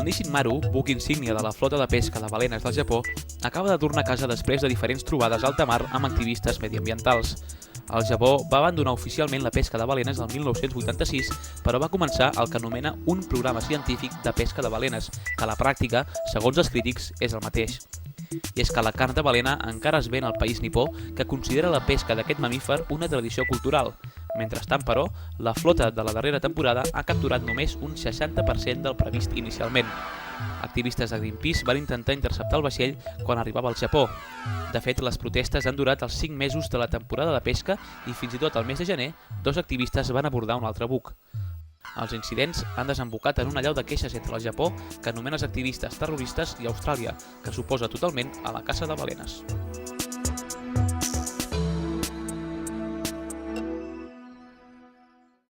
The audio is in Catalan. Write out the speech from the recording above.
El Nishin Maru, buc insígnia de la flota de pesca de balenes del Japó, acaba de tornar a casa després de diferents trobades a alta mar amb activistes mediambientals. El Japó va abandonar oficialment la pesca de balenes el 1986, però va començar el que anomena un programa científic de pesca de balenes, que a la pràctica, segons els crítics, és el mateix. I és que la carn de balena encara es ven al país nipó, que considera la pesca d'aquest mamífer una tradició cultural. Mentrestant, però, la flota de la darrera temporada ha capturat només un 60% del previst inicialment. Activistes de Greenpeace van intentar interceptar el vaixell quan arribava al Japó. De fet, les protestes han durat els 5 mesos de la temporada de pesca i fins i tot al mes de gener, 2 activistes van abordar un altre buc. Els incidents han desembocat en una allau de queixes entre el Japó, que anomena els activistes terroristes, i Austràlia, que s'oposa totalment a la caça de balenes.